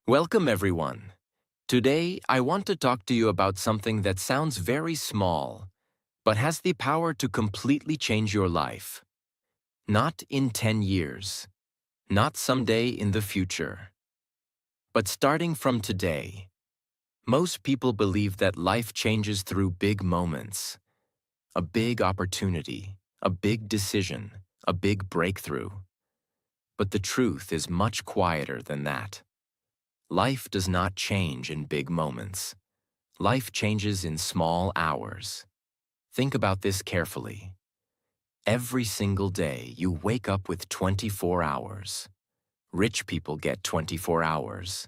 Welcome, everyone. Today, I want to talk to you about something that sounds very small, but has the power to completely change your life. Not in 10 years, not someday in the future, but starting from today. Most people believe that life changes through big moments, a big opportunity, a big decision, a big breakthrough. But the truth is much quieter than that. Life does not change in big moments. Life changes in small hours. Think about this carefully. Every single day, you wake up with 24 hours. Rich people get 24 hours.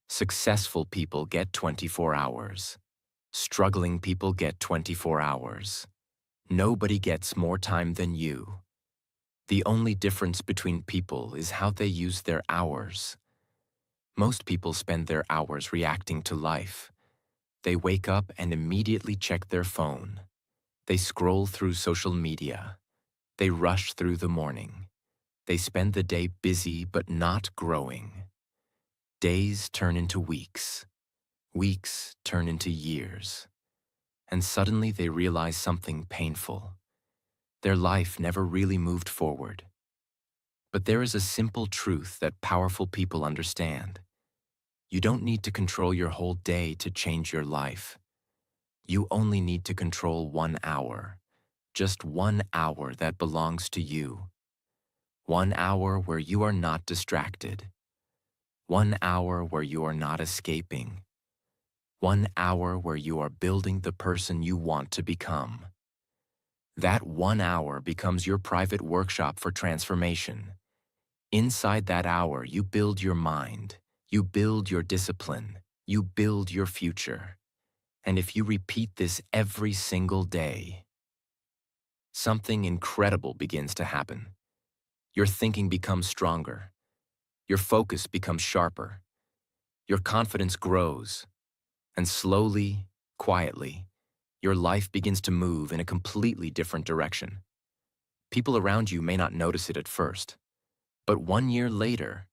Successful people get 24 hours. Struggling people get 24 hours. Nobody gets more time than you. The only difference between people is how they use their hours. Most people spend their hours reacting to life. They wake up and immediately check their phone. They scroll through social media. They rush through the morning. They spend the day busy but not growing. Days turn into weeks. Weeks turn into years. And suddenly they realize something painful. Their life never really moved forward. But there is a simple truth that powerful people understand. You don't need to control your whole day to change your life. You only need to control 1 hour. Just 1 hour that belongs to you. 1 hour where you are not distracted. 1 hour where you are not escaping. 1 hour where you are building the person you want to become. That 1 hour becomes your private workshop for transformation. Inside that hour, you build your mind. You build your discipline. You build your future. And if you repeat this every single day, something incredible begins to happen. Your thinking becomes stronger. Your focus becomes sharper. Your confidence grows. And slowly, quietly, your life begins to move in a completely different direction. People around you may not notice it at first, but 1 year later,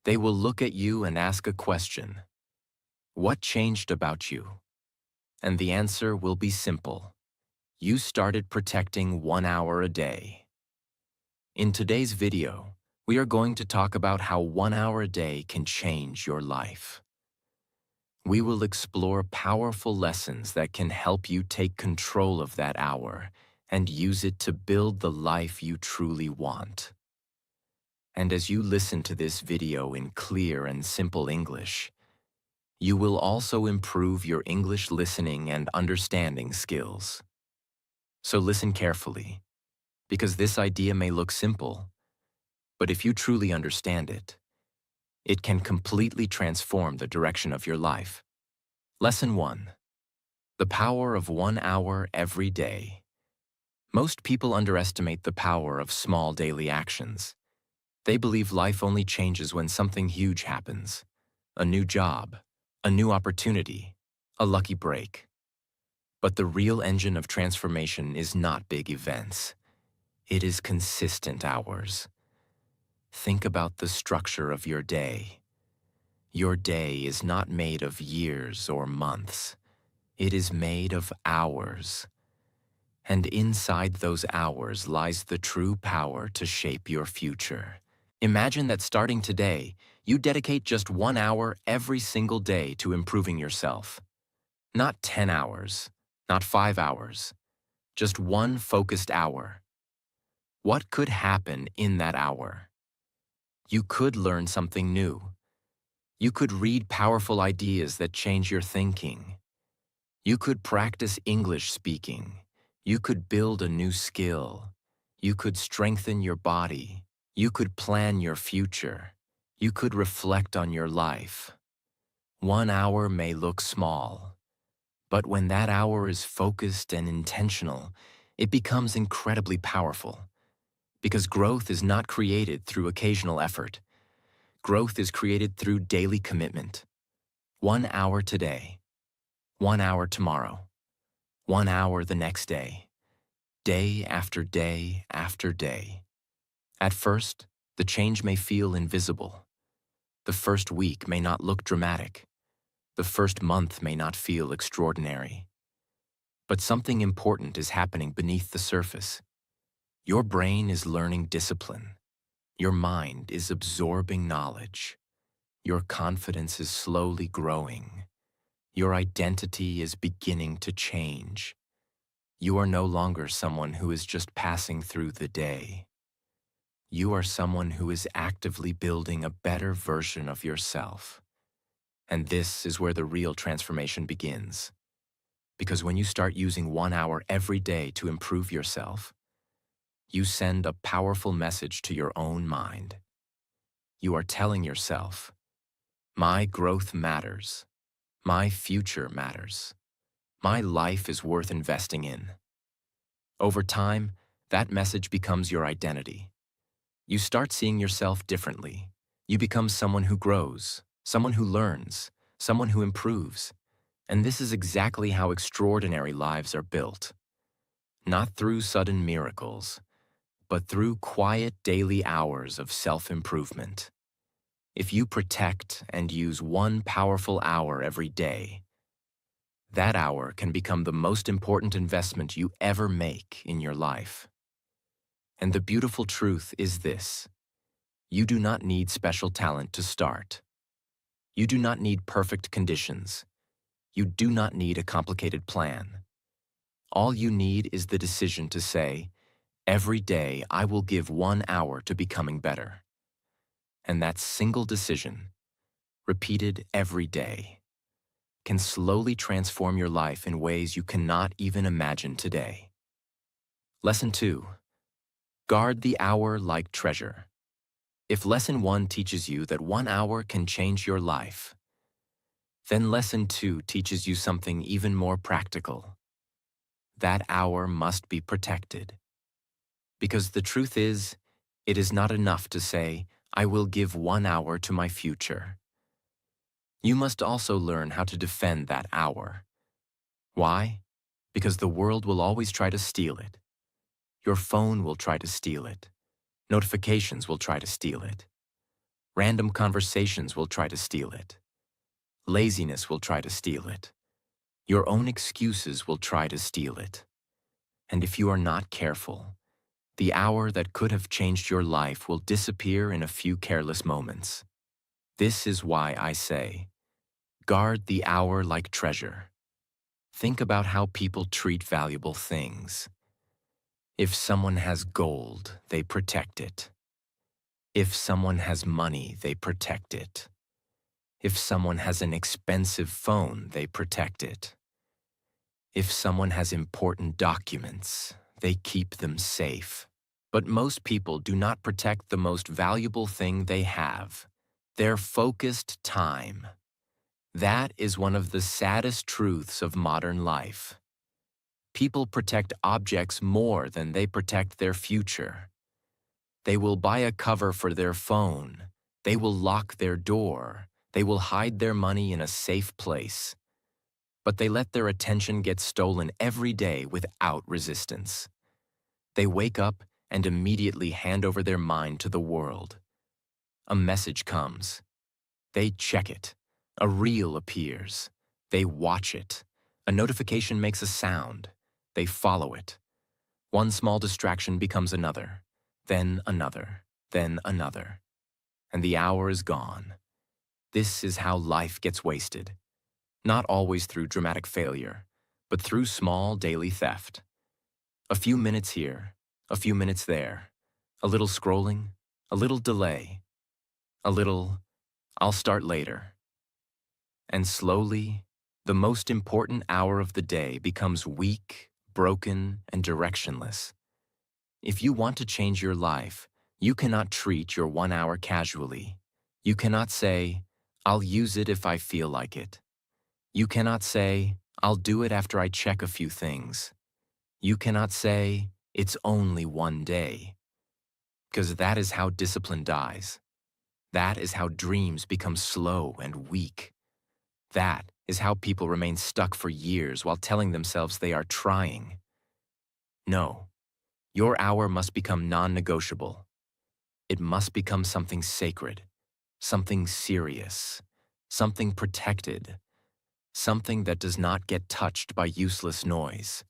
they will look at you and ask a question. What changed about you? And the answer will be simple. You started protecting 1 hour a day. In today's video, we are going to talk about how 1 hour a day can change your life. We will explore powerful lessons that can help you take control of that hour and use it to build the life you truly want. And as you listen to this video in clear and simple English, you will also improve your English listening and understanding skills. So listen carefully, because this idea may look simple, but if you truly understand it, it can completely transform the direction of your life. Lesson 1. The power of 1 hour every day. Most people underestimate the power of small daily actions. They believe life only changes when something huge happens. A new job, a new opportunity, a lucky break. But the real engine of transformation is not big events. It is consistent hours. Think about the structure of your day. Your day is not made of years or months. It is made of hours. And inside those hours lies the true power to shape your future. Imagine that starting today, you dedicate just 1 hour every single day to improving yourself. Not 10 hours, not 5 hours, just one focused hour. What could happen in that hour? You could learn something new. You could read powerful ideas that change your thinking. You could practice English speaking. You could build a new skill. You could strengthen your body. You could plan your future. You could reflect on your life. 1 hour may look small, but when that hour is focused and intentional, it becomes incredibly powerful. Because growth is not created through occasional effort. Growth is created through daily commitment. 1 hour today, 1 hour tomorrow, 1 hour the next day, day after day after day. At first, the change may feel invisible. The first week may not look dramatic. The first month may not feel extraordinary. But something important is happening beneath the surface. Your brain is learning discipline. Your mind is absorbing knowledge. Your confidence is slowly growing. Your identity is beginning to change. You are no longer someone who is just passing through the day. You are someone who is actively building a better version of yourself. And this is where the real transformation begins. Because when you start using 1 hour every day to improve yourself, you send a powerful message to your own mind. You are telling yourself, my growth matters. My future matters. My life is worth investing in. Over time, that message becomes your identity. You start seeing yourself differently. You become someone who grows, someone who learns, someone who improves. And this is exactly how extraordinary lives are built. Not through sudden miracles, but through quiet daily hours of self-improvement. If you protect and use 1 powerful hour every day, that hour can become the most important investment you ever make in your life. And the beautiful truth is this: you do not need special talent to start. You do not need perfect conditions. You do not need a complicated plan. All you need is the decision to say, every day I will give 1 hour to becoming better. And that single decision, repeated every day, can slowly transform your life in ways you cannot even imagine today. Lesson 2. Guard the hour like treasure. If Lesson 1 teaches you that 1 hour can change your life, then Lesson 2 teaches you something even more practical. That hour must be protected. Because the truth is, it is not enough to say, I will give 1 hour to my future. You must also learn how to defend that hour. Why? Because the world will always try to steal it. Your phone will try to steal it. Notifications will try to steal it. Random conversations will try to steal it. Laziness will try to steal it. Your own excuses will try to steal it. And if you are not careful, the hour that could have changed your life will disappear in a few careless moments. This is why I say, guard the hour like treasure. Think about how people treat valuable things. If someone has gold, they protect it. If someone has money, they protect it. If someone has an expensive phone, they protect it. If someone has important documents, they keep them safe. But most people do not protect the most valuable thing they have, their focused time. That is one of the saddest truths of modern life. People protect objects more than they protect their future. They will buy a cover for their phone. They will lock their door. They will hide their money in a safe place. But they let their attention get stolen every day without resistance. They wake up and immediately hand over their mind to the world. A message comes. They check it. A reel appears. They watch it. A notification makes a sound. They follow it. One small distraction becomes another, then another, then another. And the hour is gone. This is how life gets wasted. Not always through dramatic failure, but through small daily theft. A few minutes here, a few minutes there, a little scrolling, a little delay, a little, I'll start later. And slowly, the most important hour of the day becomes weak, broken, and directionless. If you want to change your life, you cannot treat your 1 hour casually. You cannot say, I'll use it if I feel like it. You cannot say, I'll do it after I check a few things. You cannot say, it's only one day. Because that is how discipline dies. That is how dreams become slow and weak. That is how people remain stuck for years while telling themselves they are trying. No, your hour must become non-negotiable. It must become something sacred, something serious, something protected, something that does not get touched by useless noise.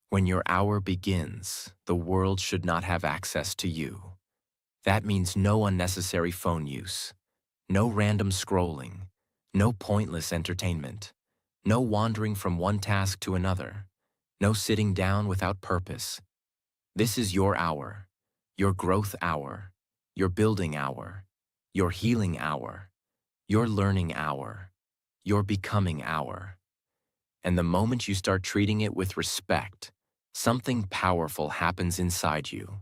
When your hour begins, the world should not have access to you. That means no unnecessary phone use, no random scrolling, no pointless entertainment, no wandering from one task to another, no sitting down without purpose. This is your hour, your growth hour, your building hour, your healing hour, your learning hour, your becoming hour. And the moment you start treating it with respect, something powerful happens inside you.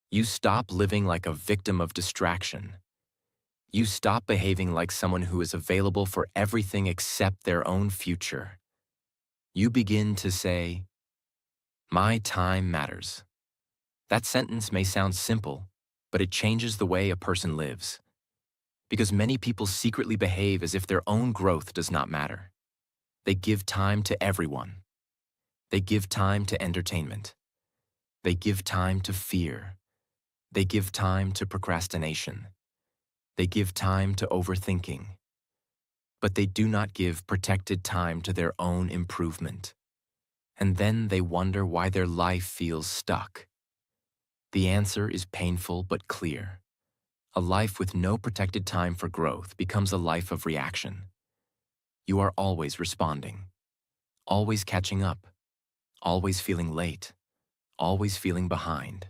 You stop living like a victim of distraction. You stop behaving like someone who is available for everything except their own future. You begin to say, "My time matters." That sentence may sound simple, but it changes the way a person lives. Because many people secretly behave as if their own growth does not matter. They give time to everyone. They give time to entertainment. They give time to fear. They give time to procrastination. They give time to overthinking. But they do not give protected time to their own improvement. And then they wonder why their life feels stuck. The answer is painful but clear. A life with no protected time for growth becomes a life of reaction. You are always responding, always catching up, always feeling late, always feeling behind,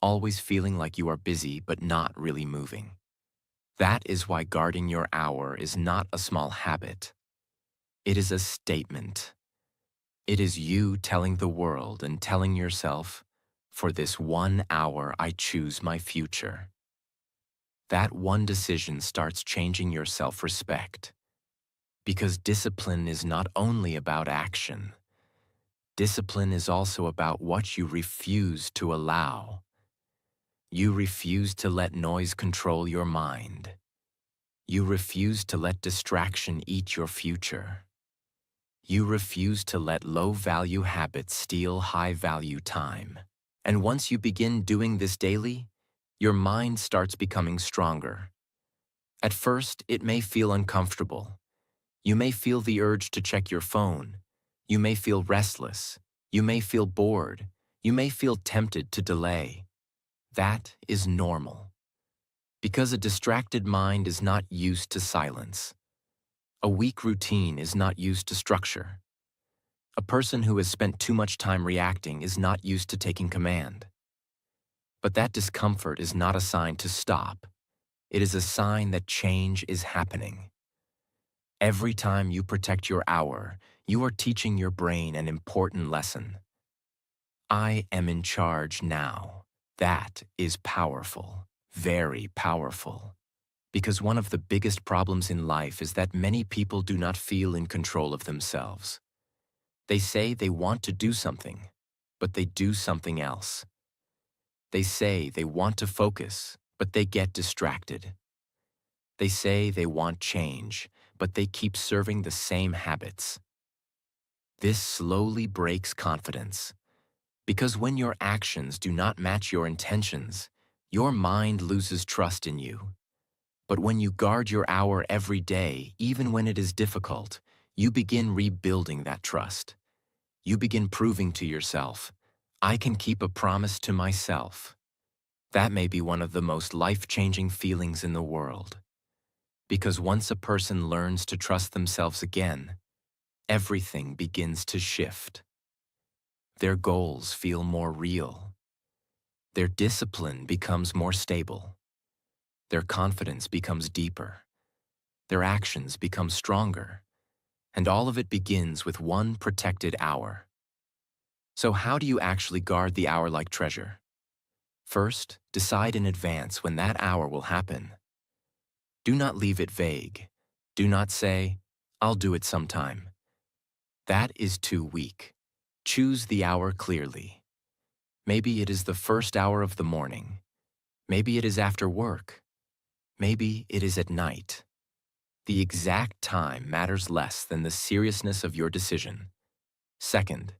always feeling like you are busy but not really moving. That is why guarding your hour is not a small habit. It is a statement. It is you telling the world and telling yourself, "For this 1 hour, I choose my future." That one decision starts changing your self-respect. Because discipline is not only about action. Discipline is also about what you refuse to allow. You refuse to let noise control your mind. You refuse to let distraction eat your future. You refuse to let low-value habits steal high-value time. And once you begin doing this daily, your mind starts becoming stronger. At first, it may feel uncomfortable. You may feel the urge to check your phone. You may feel restless. You may feel bored. You may feel tempted to delay. That is normal. Because a distracted mind is not used to silence. A weak routine is not used to structure. A person who has spent too much time reacting is not used to taking command. But that discomfort is not a sign to stop. It is a sign that change is happening. Every time you protect your hour, you are teaching your brain an important lesson. I am in charge now. That is powerful, very powerful. Because one of the biggest problems in life is that many people do not feel in control of themselves. They say they want to do something, but they do something else. They say they want to focus, but they get distracted. They say they want change, but they keep serving the same habits. This slowly breaks confidence. Because when your actions do not match your intentions, your mind loses trust in you. But when you guard your hour every day, even when it is difficult, you begin rebuilding that trust. You begin proving to yourself, "I can keep a promise to myself." That may be one of the most life-changing feelings in the world. Because once a person learns to trust themselves again, everything begins to shift. Their goals feel more real. Their discipline becomes more stable. Their confidence becomes deeper. Their actions become stronger. And all of it begins with one protected hour. So how do you actually guard the hour like treasure? First, decide in advance when that hour will happen. Do not leave it vague. Do not say, "I'll do it sometime." That is too weak. Choose the hour clearly. Maybe it is the first hour of the morning. Maybe it is after work. Maybe it is at night. The exact time matters less than the seriousness of your decision. Second,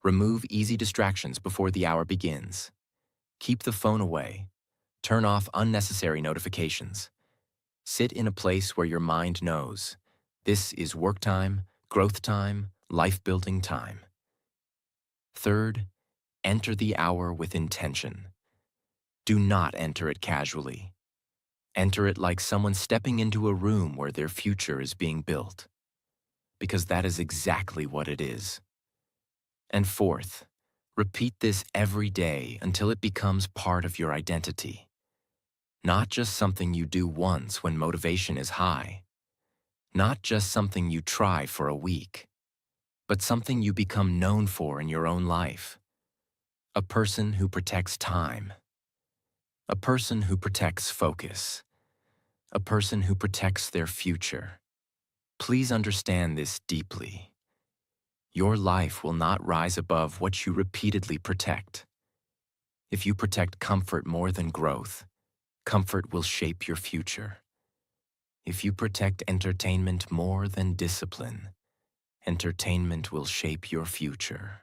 remove easy distractions before the hour begins. Keep the phone away. Turn off unnecessary notifications. Sit in a place where your mind knows this is work time, growth time, life-building time. Third, enter the hour with intention. Do not enter it casually. Enter it like someone stepping into a room where their future is being built, because that is exactly what it is. And fourth, repeat this every day until it becomes part of your identity. Not just something you do once when motivation is high. Not just something you try for a week, but something you become known for in your own life. A person who protects time. A person who protects focus. A person who protects their future. Please understand this deeply. Your life will not rise above what you repeatedly protect. If you protect comfort more than growth, comfort will shape your future. If you protect entertainment more than discipline, entertainment will shape your future.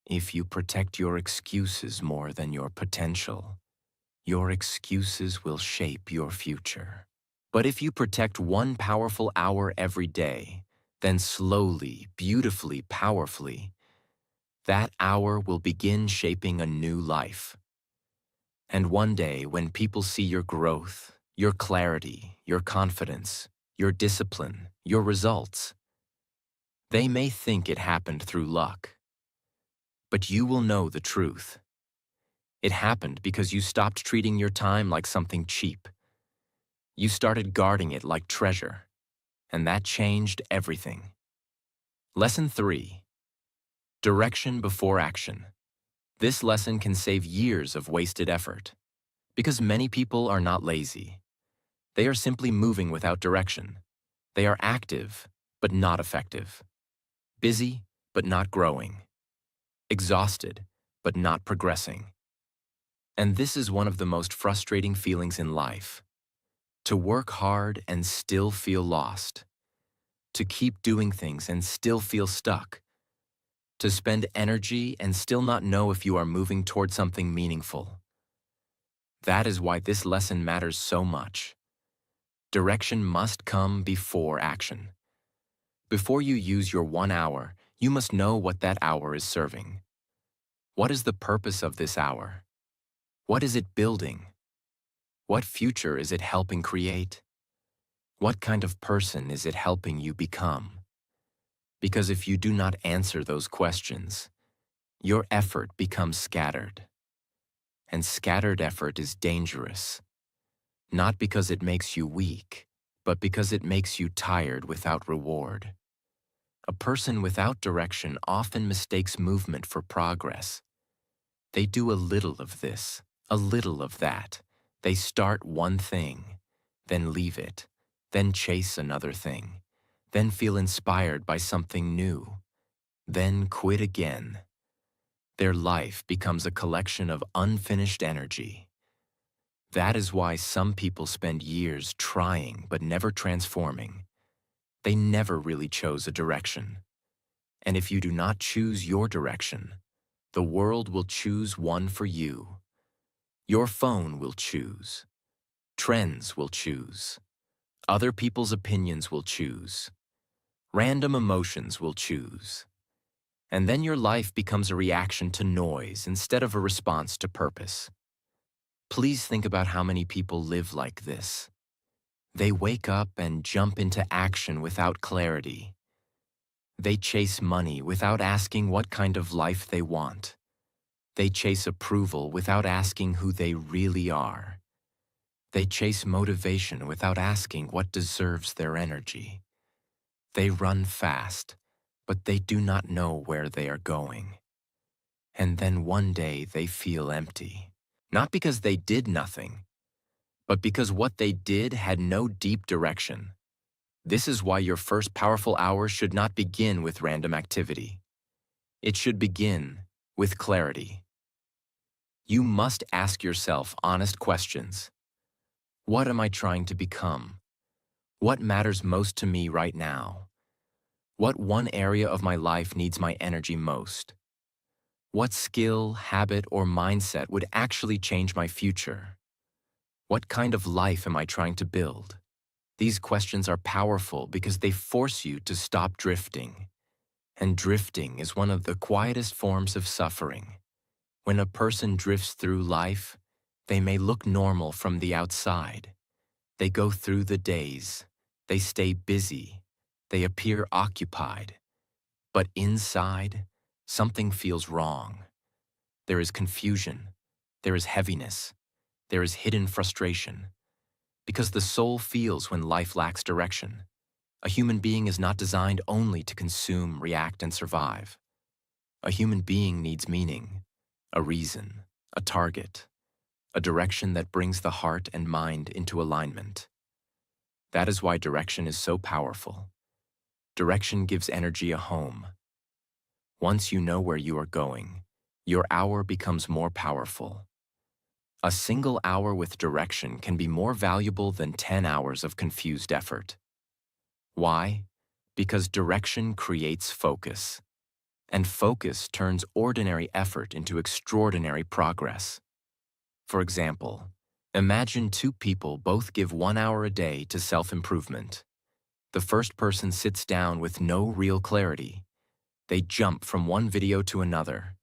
If you protect your excuses more than your potential, your excuses will shape your future. But if you protect one powerful hour every day, then slowly, beautifully, powerfully, that hour will begin shaping a new life. And one day, when people see your growth, your clarity, your confidence, your discipline, your results, they may think it happened through luck. But you will know the truth. It happened because you stopped treating your time like something cheap. You started guarding it like treasure, and that changed everything. Lesson 3. Direction before action. This lesson can save years of wasted effort. Because many people are not lazy. They are simply moving without direction. They are active, but not effective. Busy, but not growing. Exhausted, but not progressing. And this is one of the most frustrating feelings in life. To work hard and still feel lost. To keep doing things and still feel stuck. To spend energy and still not know if you are moving toward something meaningful. That is why this lesson matters so much. Direction must come before action. Before you use your 1 hour, you must know what that hour is serving. What is the purpose of this hour? What is it building? What future is it helping create? What kind of person is it helping you become? Because if you do not answer those questions, your effort becomes scattered. And scattered effort is dangerous. Not because it makes you weak, but because it makes you tired without reward. A person without direction often mistakes movement for progress. They do a little of this, a little of that. They start one thing, then leave it, then chase another thing, then feel inspired by something new, then quit again. Their life becomes a collection of unfinished energy. That is why some people spend years trying but never transforming. They never really chose a direction. And if you do not choose your direction, the world will choose one for you. Your phone will choose. Trends will choose. Other people's opinions will choose. Random emotions will choose. And then your life becomes a reaction to noise instead of a response to purpose. Please think about how many people live like this. They wake up and jump into action without clarity. They chase money without asking what kind of life they want. They chase approval without asking who they really are. They chase motivation without asking what deserves their energy. They run fast, but they do not know where they are going. And then one day they feel empty. Not because they did nothing, but because what they did had no deep direction. This is why your first powerful hour should not begin with random activity. It should begin with clarity. You must ask yourself honest questions. What am I trying to become? What matters most to me right now? What one area of my life needs my energy most? What skill, habit, or mindset would actually change my future? What kind of life am I trying to build? These questions are powerful because they force you to stop drifting. And drifting is one of the quietest forms of suffering. When a person drifts through life, they may look normal from the outside. They go through the days. They stay busy. They appear occupied. But inside, something feels wrong. There is confusion. There is heaviness. There is hidden frustration. Because the soul feels when life lacks direction. A human being is not designed only to consume, react, and survive. A human being needs meaning, a reason, a target, a direction that brings the heart and mind into alignment. That is why direction is so powerful. Direction gives energy a home. Once you know where you are going, your hour becomes more powerful. A single hour with direction can be more valuable than 10 hours of confused effort. Why? Because direction creates focus. And focus turns ordinary effort into extraordinary progress. For example, imagine two people both give 1 hour a day to self-improvement. The first person sits down with no real clarity. They jump from one video to another.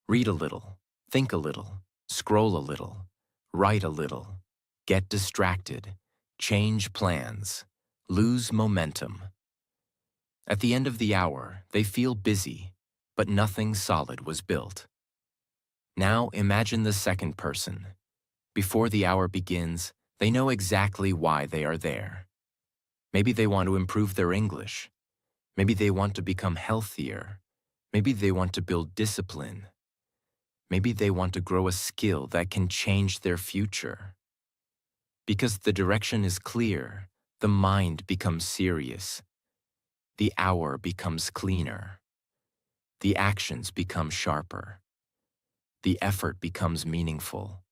Read a little, think a little, scroll a little, write a little, get distracted, change plans, lose momentum. At the end of the hour, they feel busy, but nothing solid was built. Now imagine the second person. Before the hour begins, they know exactly why they are there. Maybe they want to improve their English. Maybe they want to become healthier. Maybe they want to build discipline. Maybe they want to grow a skill that can change their future. Because the direction is clear, the mind becomes serious. The hour becomes cleaner. The actions become sharper. The effort becomes meaningful.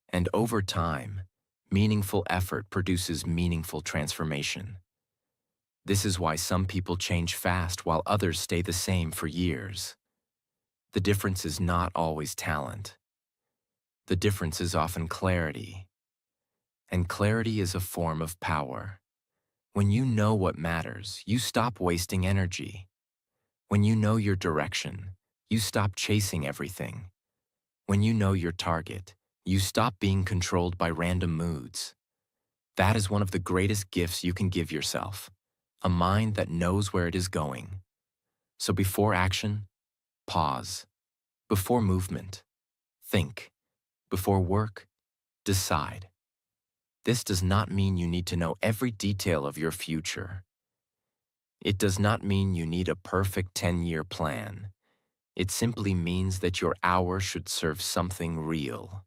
And over time, meaningful effort produces meaningful transformation. This is why some people change fast while others stay the same for years. The difference is not always talent. The difference is often clarity. And clarity is a form of power. When you know what matters, you stop wasting energy. When you know your direction, you stop chasing everything. When you know your target, you stop being controlled by random moods. That is one of the greatest gifts you can give yourself, a mind that knows where it is going. So before action, pause. Before movement, think. Before work, decide. This does not mean you need to know every detail of your future. It does not mean you need a perfect 10-year plan. It simply means that your hour should serve something real,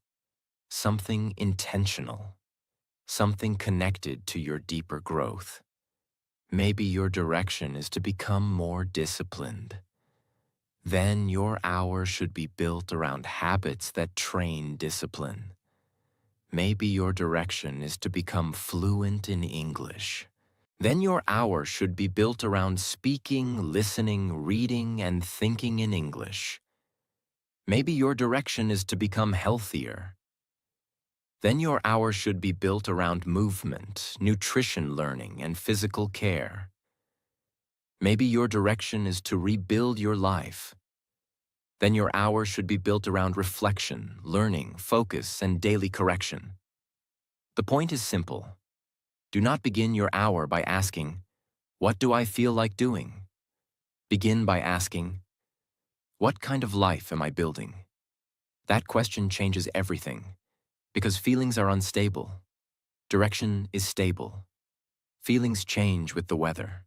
something intentional, something connected to your deeper growth. Maybe your direction is to become more disciplined. Then your hour should be built around habits that train discipline. Maybe your direction is to become fluent in English. Then your hour should be built around speaking, listening, reading, and thinking in English. Maybe your direction is to become healthier. Then your hour should be built around movement, nutrition learning, and physical care. Maybe your direction is to rebuild your life. Then your hour should be built around reflection, learning, focus, and daily correction. The point is simple. Do not begin your hour by asking, "What do I feel like doing?" Begin by asking, "What kind of life am I building?" That question changes everything, because feelings are unstable. Direction is stable. Feelings change with the weather.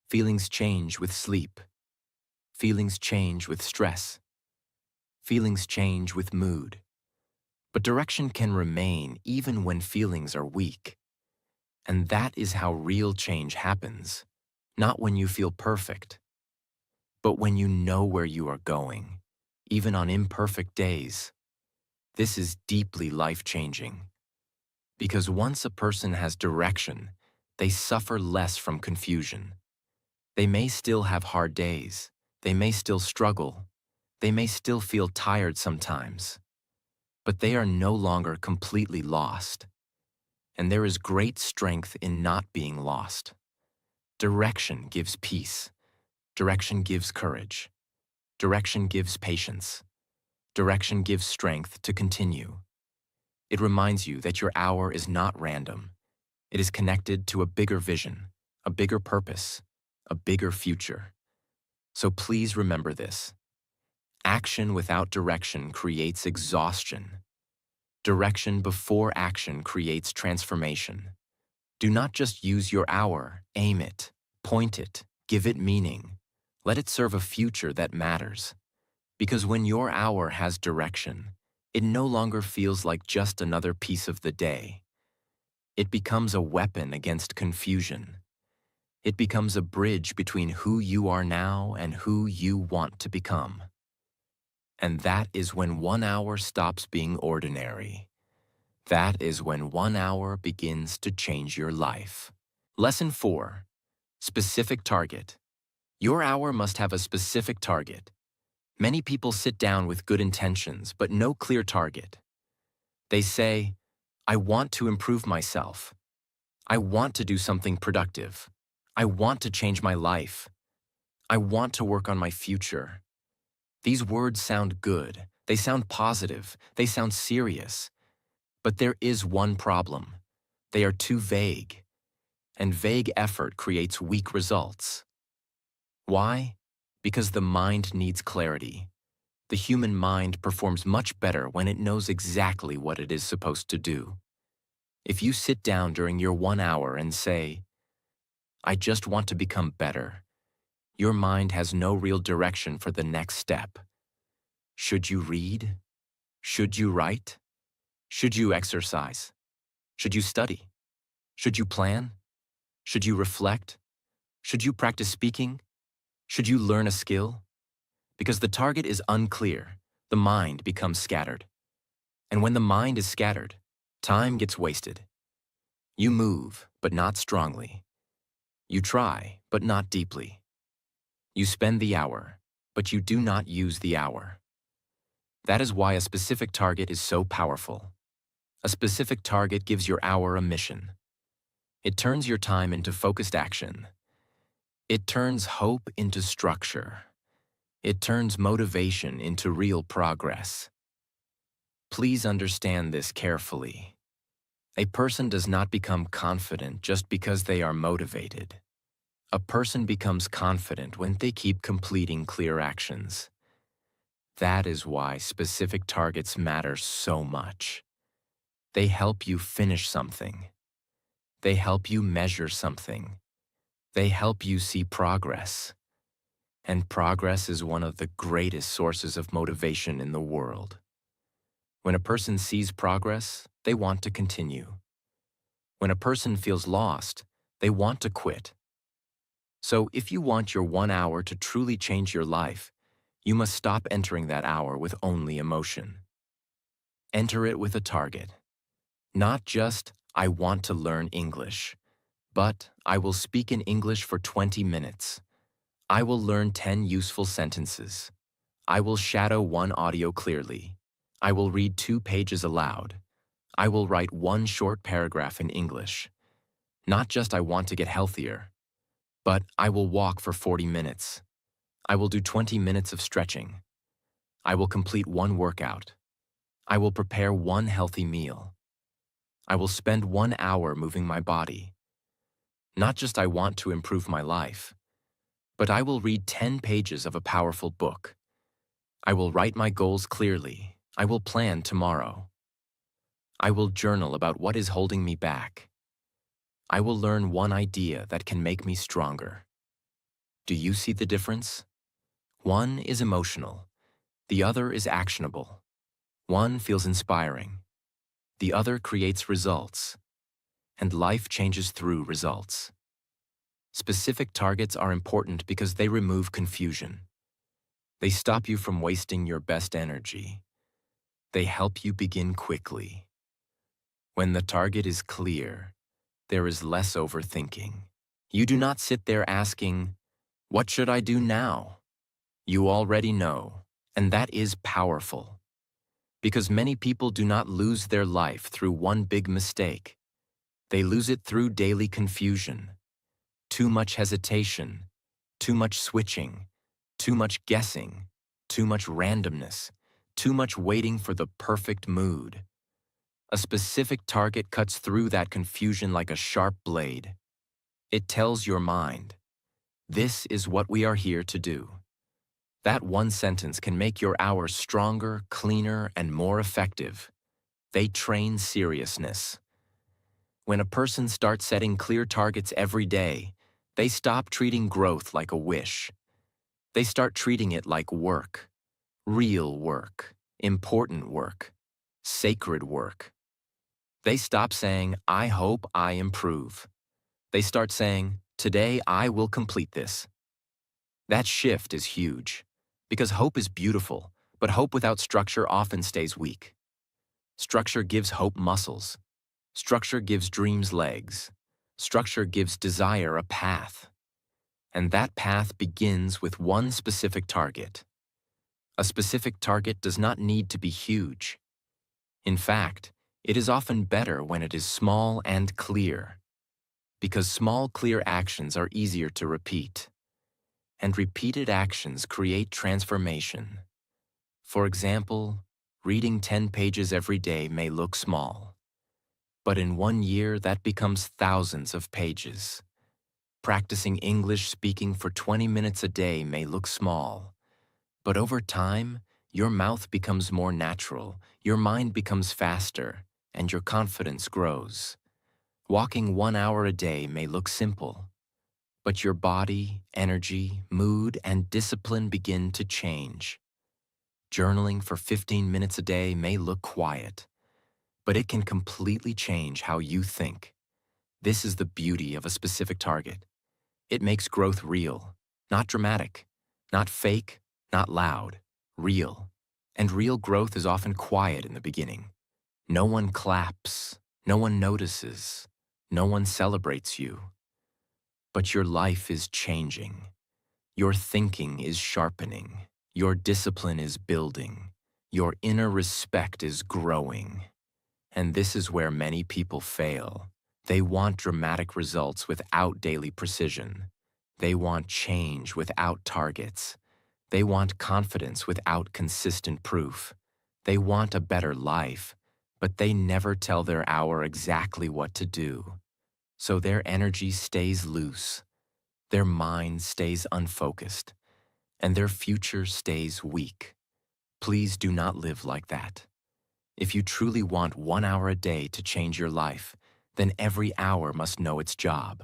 Feelings change with sleep. Feelings change with stress. Feelings change with mood. But direction can remain even when feelings are weak. And that is how real change happens, not when you feel perfect, but when you know where you are going, even on imperfect days. This is deeply life-changing. Because once a person has direction, they suffer less from confusion. They may still have hard days. They may still struggle. They may still feel tired sometimes. But they are no longer completely lost. And there is great strength in not being lost. Direction gives peace. Direction gives courage. Direction gives patience. Direction gives strength to continue. It reminds you that your hour is not random. It is connected to a bigger vision, a bigger purpose, a bigger future. So please remember this. Action without direction creates exhaustion. Direction before action creates transformation. Do not just use your hour, aim it, point it, give it meaning. Let it serve a future that matters. Because when your hour has direction, it no longer feels like just another piece of the day. It becomes a weapon against confusion. It becomes a bridge between who you are now and who you want to become. And that is when 1 hour stops being ordinary. That is when 1 hour begins to change your life. Lesson 4. Specific target. Your hour must have a specific target. Many people sit down with good intentions, but no clear target. They say, I want to improve myself. I want to do something productive. I want to change my life. I want to work on my future. These words sound good. They sound positive. They sound serious. But there is one problem. They are too vague. And vague effort creates weak results. Why? Because the mind needs clarity. The human mind performs much better when it knows exactly what it is supposed to do. If you sit down during your 1 hour and say, I just want to become better, your mind has no real direction for the next step. Should you read? Should you write? Should you exercise? Should you study? Should you plan? Should you reflect? Should you practice speaking? Should you learn a skill? Because the target is unclear, the mind becomes scattered. And when the mind is scattered, time gets wasted. You move, but not strongly. You try, but not deeply. You spend the hour, but you do not use the hour. That is why a specific target is so powerful. A specific target gives your hour a mission. It turns your time into focused action. It turns hope into structure. It turns motivation into real progress. Please understand this carefully. A person does not become confident just because they are motivated. A person becomes confident when they keep completing clear actions. That is why specific targets matter so much. They help you finish something. They help you measure something. They help you see progress. And progress is one of the greatest sources of motivation in the world. When a person sees progress, they want to continue. When a person feels lost, they want to quit. So if you want your 1 hour to truly change your life, you must stop entering that hour with only emotion. Enter it with a target. Not just, I want to learn English, but I will speak in English for 20 minutes. I will learn 10 useful sentences. I will shadow 1 audio clearly. I will read 2 pages aloud. I will write 1 short paragraph in English. Not just I want to get healthier, but I will walk for 40 minutes. I will do 20 minutes of stretching. I will complete 1 workout. I will prepare 1 healthy meal. I will spend 1 hour moving my body. Not just I want to improve my life, but I will read 10 pages of a powerful book. I will write my goals clearly. I will plan tomorrow. I will journal about what is holding me back. I will learn 1 idea that can make me stronger. Do you see the difference? One is emotional. The other is actionable. One feels inspiring. The other creates results. And life changes through results. Specific targets are important because they remove confusion. They stop you from wasting your best energy. They help you begin quickly. When the target is clear, there is less overthinking. You do not sit there asking, what should I do now? You already know, and that is powerful. Because many people do not lose their life through 1 big mistake. They lose it through daily confusion, too much hesitation, too much switching, too much guessing, too much randomness, too much waiting for the perfect mood. A specific target cuts through that confusion like a sharp blade. It tells your mind, this is what we are here to do. That one sentence can make your hours stronger, cleaner, and more effective. They train seriousness. When a person starts setting clear targets every day, they stop treating growth like a wish. They start treating it like work, real work, important work, sacred work. They stop saying, I hope I improve. They start saying, today I will complete this. That shift is huge, because hope is beautiful, but hope without structure often stays weak. Structure gives hope muscles. Structure gives dreams legs. Structure gives desire a path. And that path begins with one specific target. A specific target does not need to be huge. In fact, it is often better when it is small and clear, because small, clear actions are easier to repeat. And repeated actions create transformation. For example, reading 10 pages every day may look small, but in 1 year that becomes thousands of pages. Practicing English speaking for 20 minutes a day may look small, but over time, your mouth becomes more natural, your mind becomes faster, and your confidence grows. Walking 1 hour a day may look simple, but your body, energy, mood, and discipline begin to change. Journaling for 15 minutes a day may look quiet, but it can completely change how you think. This is the beauty of a specific target. It makes growth real, not dramatic, not fake, not loud, real. And real growth is often quiet in the beginning. No one claps, no one notices, no one celebrates you. But your life is changing. Your thinking is sharpening. Your discipline is building. Your inner respect is growing. And this is where many people fail. They want dramatic results without daily precision. They want change without targets. They want confidence without consistent proof. They want a better life, but they never tell their hour exactly what to do. So their energy stays loose, their mind stays unfocused, and their future stays weak. Please do not live like that. If you truly want 1 hour a day to change your life, then every hour must know its job.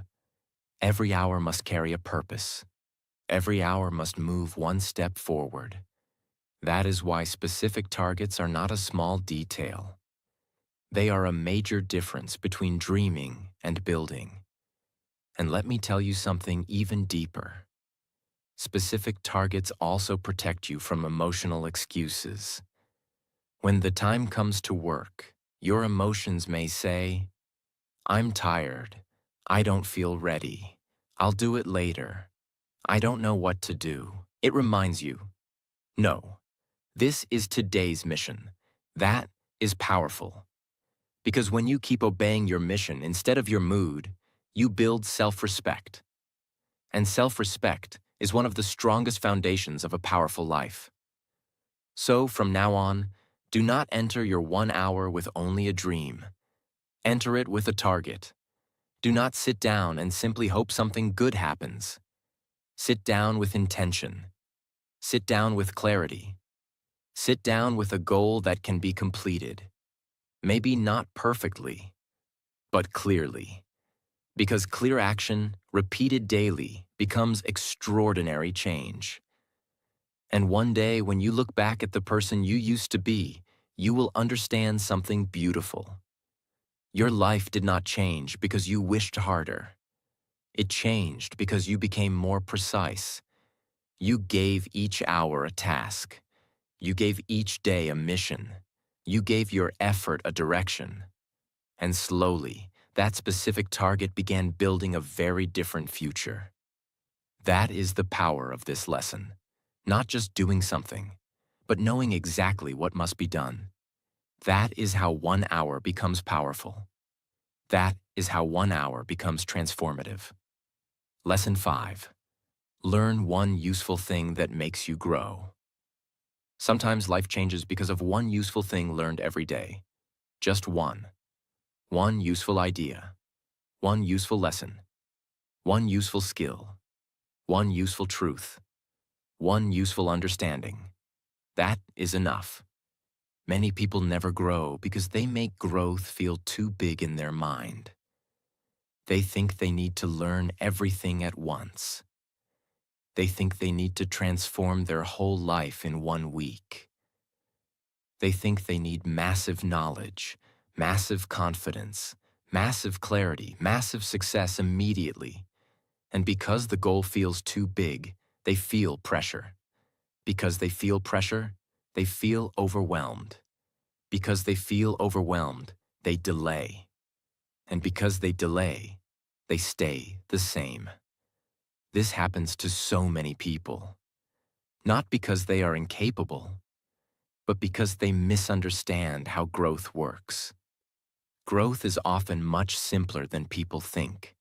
Every hour must carry a purpose. Every hour must move one step forward. That is why specific targets are not a small detail. They are a major difference between dreaming and building. And let me tell you something even deeper. Specific targets also protect you from emotional excuses. When the time comes to work, your emotions may say, I'm tired. I don't feel ready. I'll do it later. I don't know what to do. It reminds you, no, this is today's mission. That is powerful. Because when you keep obeying your mission instead of your mood, you build self-respect. And self-respect is one of the strongest foundations of a powerful life. So from now on, do not enter your 1 hour with only a dream. Enter it with a target. Do not sit down and simply hope something good happens. Sit down with intention. Sit down with clarity. Sit down with a goal that can be completed. Maybe not perfectly, but clearly. Because clear action, repeated daily, becomes extraordinary change. And one day, when you look back at the person you used to be, you will understand something beautiful. Your life did not change because you wished harder. It changed because you became more precise. You gave each hour a task. You gave each day a mission. You gave your effort a direction. And slowly, that specific target began building a very different future. That is the power of this lesson. Not just doing something, but knowing exactly what must be done. That is how 1 hour becomes powerful. That is how 1 hour becomes transformative. Lesson 5. Learn one useful thing that makes you grow. Sometimes life changes because of one useful thing learned every day. Just one. One useful idea. One useful lesson. One useful skill. One useful truth. One useful understanding. That is enough. Many people never grow because they make growth feel too big in their mind. They think they need to learn everything at once. They think they need to transform their whole life in 1 week. They think they need massive knowledge, massive confidence, massive clarity, massive success immediately. And because the goal feels too big, they feel pressure. Because they feel pressure, they feel overwhelmed. Because they feel overwhelmed, they delay. And because they delay, they stay the same. This happens to so many people. Not because they are incapable, but because they misunderstand how growth works. Growth is often much simpler than people think.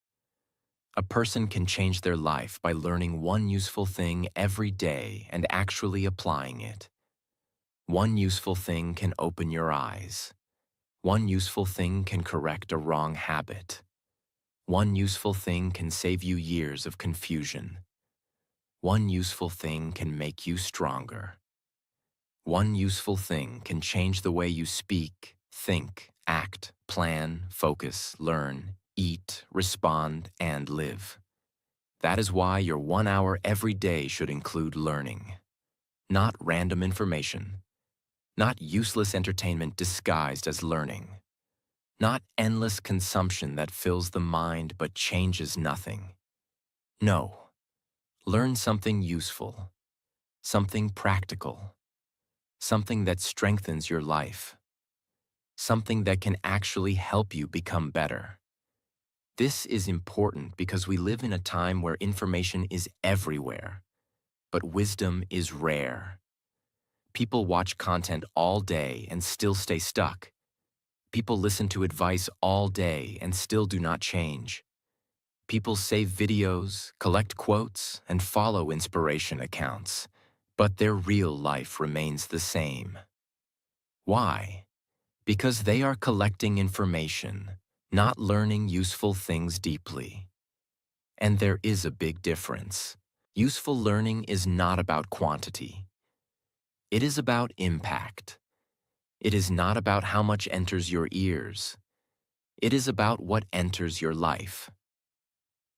A person can change their life by learning one useful thing every day and actually applying it. One useful thing can open your eyes. One useful thing can correct a wrong habit. One useful thing can save you years of confusion. One useful thing can make you stronger. One useful thing can change the way you speak, think, act, plan, focus, learn, eat, respond, and live. That is why your 1 hour every day should include learning. Not random information. Not useless entertainment disguised as learning. Not endless consumption that fills the mind but changes nothing. No. Learn something useful. Something practical. Something that strengthens your life. Something that can actually help you become better. This is important because we live in a time where information is everywhere, but wisdom is rare. People watch content all day and still stay stuck. People listen to advice all day and still do not change. People save videos, collect quotes, and follow inspiration accounts, but their real life remains the same. Why? Because they are collecting information, not learning useful things deeply. And there is a big difference. Useful learning is not about quantity. It is about impact. It is not about how much enters your ears. It is about what enters your life.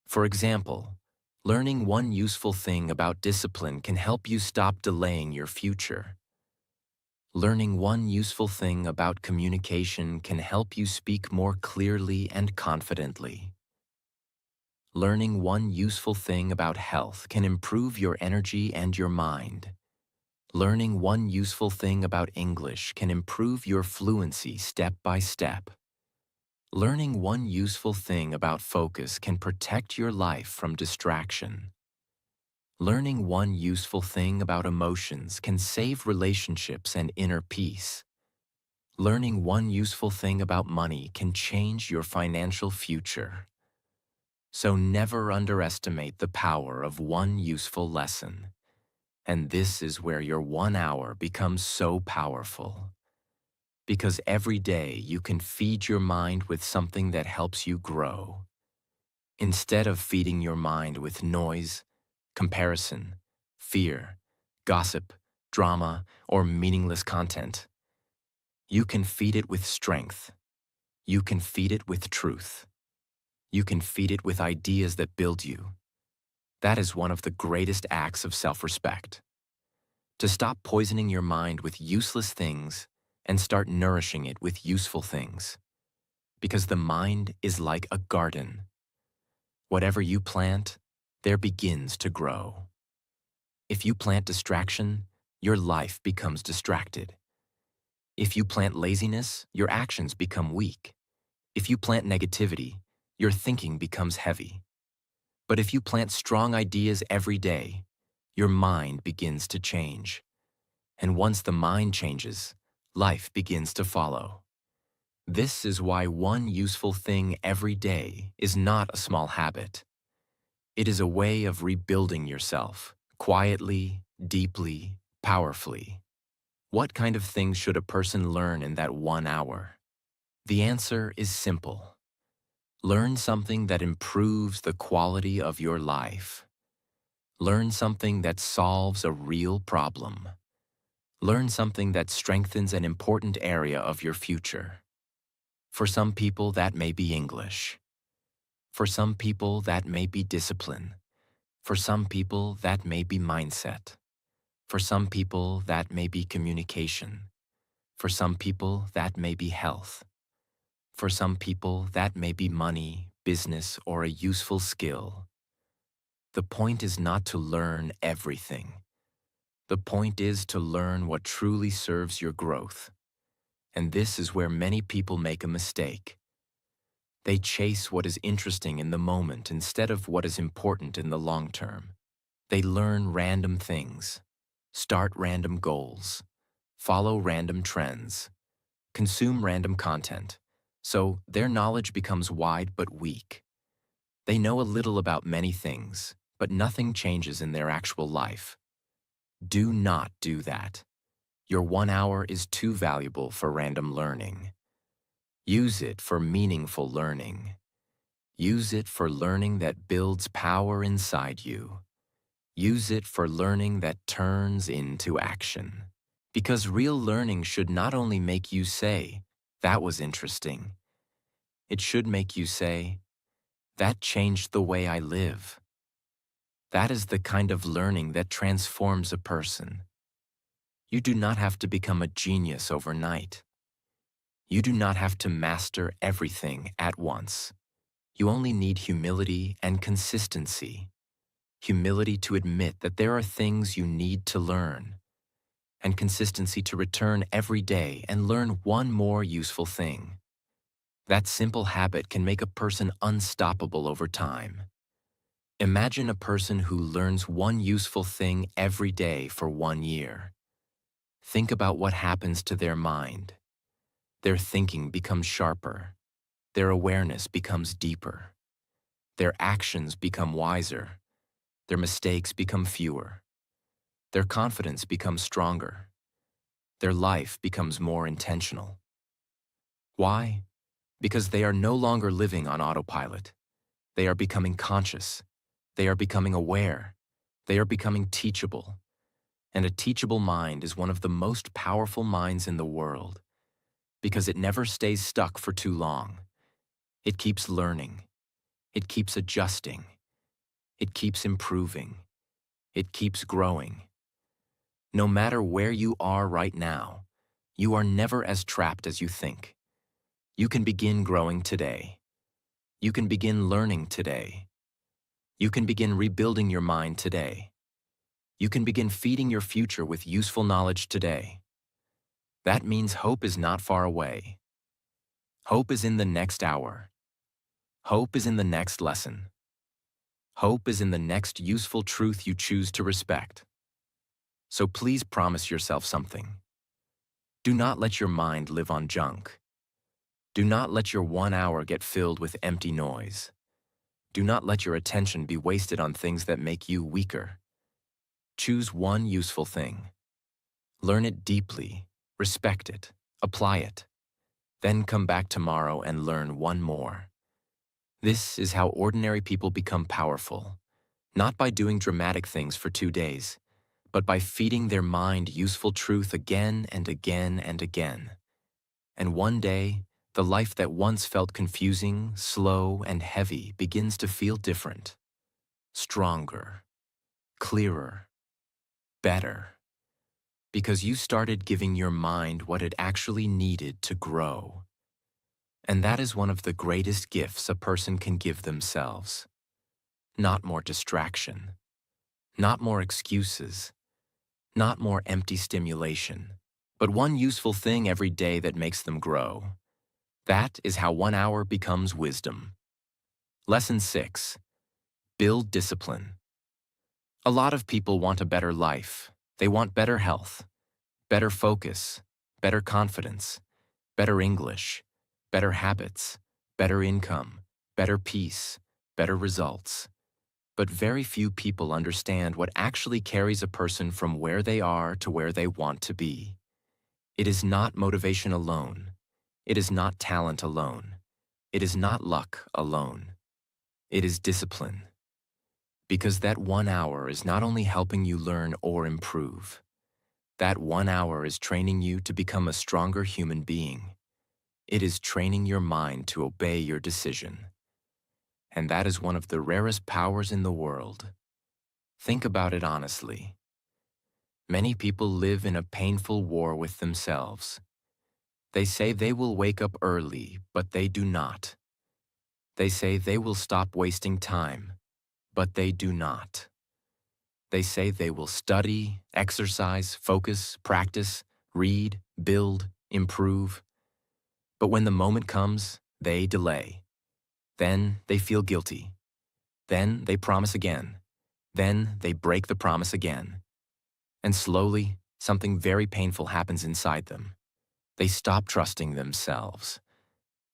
For example, learning one useful thing about discipline can help you stop delaying your future. Learning one useful thing about communication can help you speak more clearly and confidently. Learning one useful thing about health can improve your energy and your mind. Learning one useful thing about English can improve your fluency step by step. Learning one useful thing about focus can protect your life from distraction. Learning one useful thing about emotions can save relationships and inner peace. Learning one useful thing about money can change your financial future. So never underestimate the power of one useful lesson. And this is where your 1 hour becomes so powerful. Because every day you can feed your mind with something that helps you grow. Instead of feeding your mind with noise, comparison, fear, gossip, drama, or meaningless content, you can feed it with strength. You can feed it with truth. You can feed it with ideas that build you. That is one of the greatest acts of self-respect. To stop poisoning your mind with useless things and start nourishing it with useful things. Because the mind is like a garden. Whatever you plant, there begins to grow. If you plant distraction, your life becomes distracted. If you plant laziness, your actions become weak. If you plant negativity, your thinking becomes heavy. But if you plant strong ideas every day, your mind begins to change. And once the mind changes, life begins to follow. This is why one useful thing every day is not a small habit. It is a way of rebuilding yourself, quietly, deeply, powerfully. What kind of things should a person learn in that 1 hour? The answer is simple. Learn something that improves the quality of your life. Learn something that solves a real problem. Learn something that strengthens an important area of your future. For some people, that may be English. For some people, that may be discipline. For some people, that may be mindset. For some people, that may be communication. For some people, that may be health. For some people, that may be money, business, or a useful skill. The point is not to learn everything. The point is to learn what truly serves your growth. And this is where many people make a mistake. They chase what is interesting in the moment instead of what is important in the long term. They learn random things, start random goals, follow random trends, consume random content, so their knowledge becomes wide but weak. They know a little about many things, but nothing changes in their actual life. Do not do that. Your 1 hour is too valuable for random learning. Use it for meaningful learning. Use it for learning that builds power inside you. Use it for learning that turns into action. Because real learning should not only make you say, "That was interesting." It should make you say, "That changed the way I live." That is the kind of learning that transforms a person. You do not have to become a genius overnight. You do not have to master everything at once. You only need humility and consistency. Humility to admit that there are things you need to learn, and consistency to return every day and learn one more useful thing. That simple habit can make a person unstoppable over time. Imagine a person who learns one useful thing every day for 1 year. Think about what happens to their mind. Their thinking becomes sharper. Their awareness becomes deeper. Their actions become wiser. Their mistakes become fewer. Their confidence becomes stronger. Their life becomes more intentional. Why? Because they are no longer living on autopilot. They are becoming conscious. They are becoming aware. They are becoming teachable. And a teachable mind is one of the most powerful minds in the world because it never stays stuck for too long. It keeps learning. It keeps adjusting. It keeps improving. It keeps growing. No matter where you are right now, you are never as trapped as you think. You can begin growing today. You can begin learning today. You can begin rebuilding your mind today. You can begin feeding your future with useful knowledge today. That means hope is not far away. Hope is in the next hour. Hope is in the next lesson. Hope is in the next useful truth you choose to respect. So please promise yourself something. Do not let your mind live on junk. Do not let your 1 hour get filled with empty noise. Do not let your attention be wasted on things that make you weaker. Choose one useful thing. Learn it deeply, respect it, apply it. Then come back tomorrow and learn one more. This is how ordinary people become powerful, not by doing dramatic things for 2 days, but by feeding their mind useful truth again and again and again. And one day, the life that once felt confusing, slow, and heavy begins to feel different, stronger, clearer, better, because you started giving your mind what it actually needed to grow. And that is one of the greatest gifts a person can give themselves. Not more distraction, not more excuses, not more empty stimulation, but one useful thing every day that makes them grow. That is how 1 hour becomes wisdom. Lesson 6. Build discipline. A lot of people want a better life. They want better health, better focus, better confidence, better English, better habits, better income, better peace, better results. But very few people understand what actually carries a person from where they are to where they want to be. It is not motivation alone. It is not talent alone. It is not luck alone. It is discipline. Because that 1 hour is not only helping you learn or improve, that 1 hour is training you to become a stronger human being. It is training your mind to obey your decision. And that is one of the rarest powers in the world. Think about it honestly. Many people live in a painful war with themselves. They say they will wake up early, but they do not. They say they will stop wasting time, but they do not. They say they will study, exercise, focus, practice, read, build, improve. But when the moment comes, they delay. Then they feel guilty. Then they promise again. Then they break the promise again. And slowly, something very painful happens inside them. They stop trusting themselves.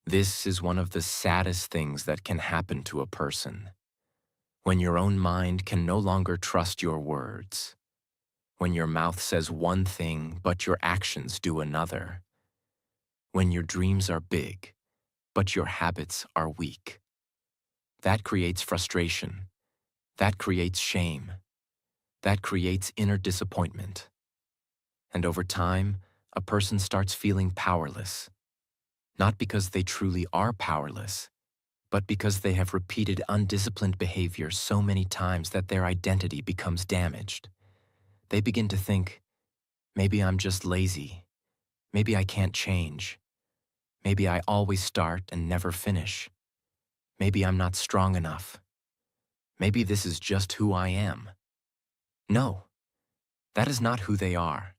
This is one of the saddest things that can happen to a person. When your own mind can no longer trust your words. When your mouth says one thing, but your actions do another. When your dreams are big, but your habits are weak. That creates frustration. That creates shame. That creates inner disappointment. And over time, a person starts feeling powerless. Not because they truly are powerless, but because they have repeated undisciplined behavior so many times that their identity becomes damaged. They begin to think, maybe I'm just lazy. Maybe I can't change. Maybe I always start and never finish. Maybe I'm not strong enough. Maybe this is just who I am. No, that is not who they are.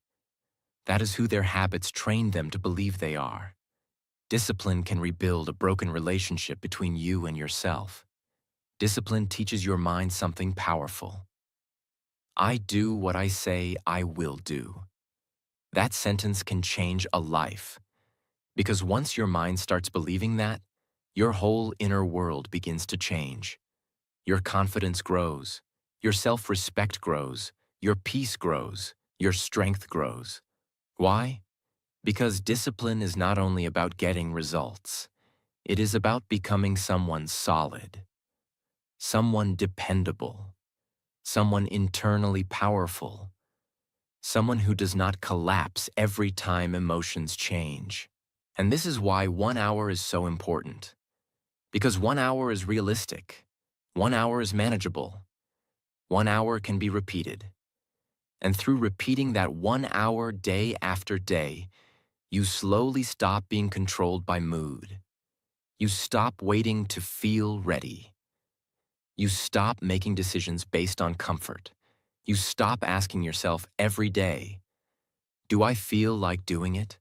That is who their habits trained them to believe they are. Discipline can rebuild a broken relationship between you and yourself. Discipline teaches your mind something powerful. I do what I say I will do. That sentence can change a life. Because once your mind starts believing that, your whole inner world begins to change. Your confidence grows. Your self-respect grows. Your peace grows. Your strength grows. Why? Because discipline is not only about getting results. It is about becoming someone solid, someone dependable, someone internally powerful, someone who does not collapse every time emotions change. And this is why 1 hour is so important. Because 1 hour is realistic. 1 hour is manageable. 1 hour can be repeated. And through repeating that 1 hour day after day, you slowly stop being controlled by mood. You stop waiting to feel ready. You stop making decisions based on comfort. You stop asking yourself every day, do I feel like doing it?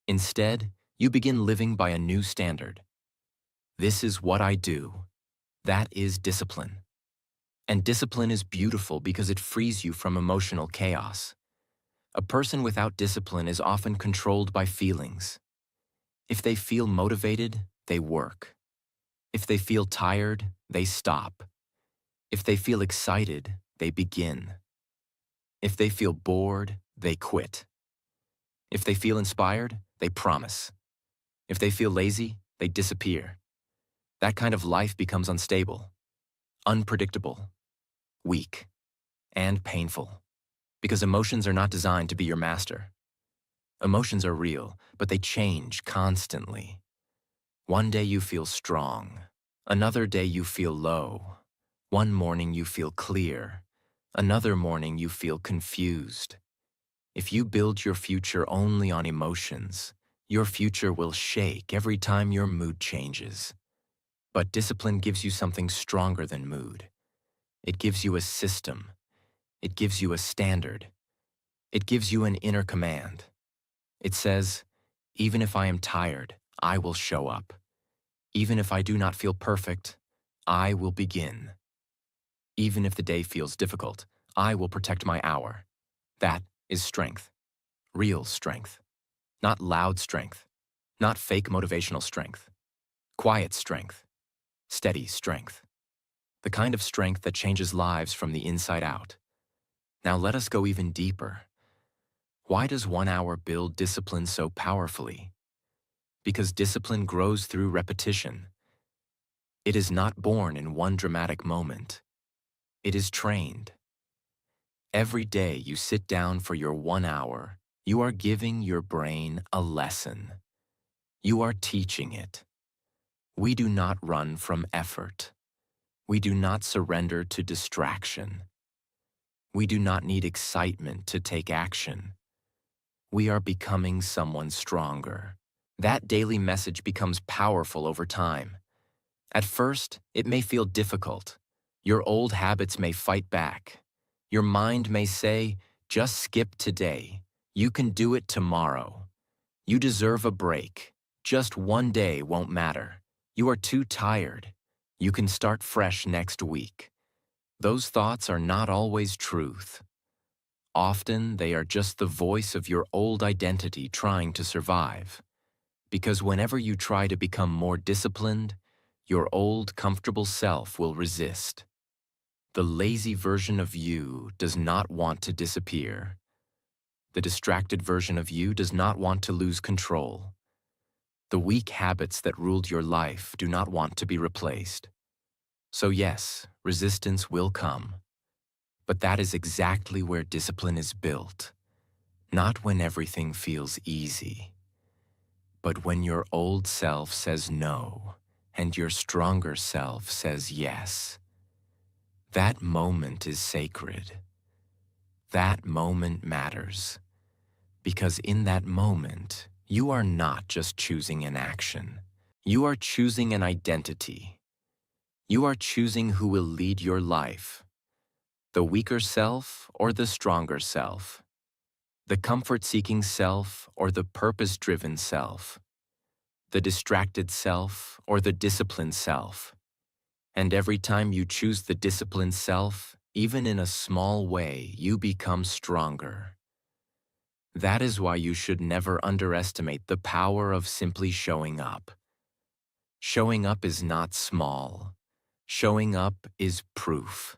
Instead, you begin living by a new standard. This is what I do. That is discipline. And discipline is beautiful because it frees you from emotional chaos. A person without discipline is often controlled by feelings. If they feel motivated, they work. If they feel tired, they stop. If they feel excited, they begin. If they feel bored, they quit. If they feel inspired, they promise. If they feel lazy, they disappear. That kind of life becomes unstable, unpredictable, weak, and painful. Because emotions are not designed to be your master. Emotions are real, but they change constantly. One day you feel strong. Another day you feel low. One morning you feel clear. Another morning you feel confused. If you build your future only on emotions, your future will shake every time your mood changes. But discipline gives you something stronger than mood. It gives you a system. It gives you a standard. It gives you an inner command. It says, even if I am tired, I will show up. Even if I do not feel perfect, I will begin. Even if the day feels difficult, I will protect my hour. That is strength. Real strength. Not loud strength. Not fake motivational strength. Quiet strength. Steady strength. The kind of strength that changes lives from the inside out. Now let us go even deeper. Why does 1 hour build discipline so powerfully? Because discipline grows through repetition. It is not born in one dramatic moment. It is trained. Every day you sit down for your 1 hour, you are giving your brain a lesson. You are teaching it. We do not run from effort. We do not surrender to distraction. We do not need excitement to take action. We are becoming someone stronger. That daily message becomes powerful over time. At first, it may feel difficult. Your old habits may fight back. Your mind may say, just skip today. You can do it tomorrow. You deserve a break. Just one day won't matter. You are too tired. You can start fresh next week. Those thoughts are not always truth. Often, they are just the voice of your old identity trying to survive. Because whenever you try to become more disciplined, your old, comfortable self will resist. The lazy version of you does not want to disappear. The distracted version of you does not want to lose control. The weak habits that ruled your life do not want to be replaced. So yes, resistance will come. But that is exactly where discipline is built. Not when everything feels easy, but when your old self says no, and your stronger self says yes. That moment is sacred. That moment matters. Because in that moment, you are not just choosing an action. You are choosing an identity. You are choosing who will lead your life. The weaker self or the stronger self. The comfort-seeking self or the purpose-driven self. The distracted self or the disciplined self. And every time you choose the disciplined self, even in a small way, you become stronger. That is why you should never underestimate the power of simply showing up. Showing up is not small. Showing up is proof.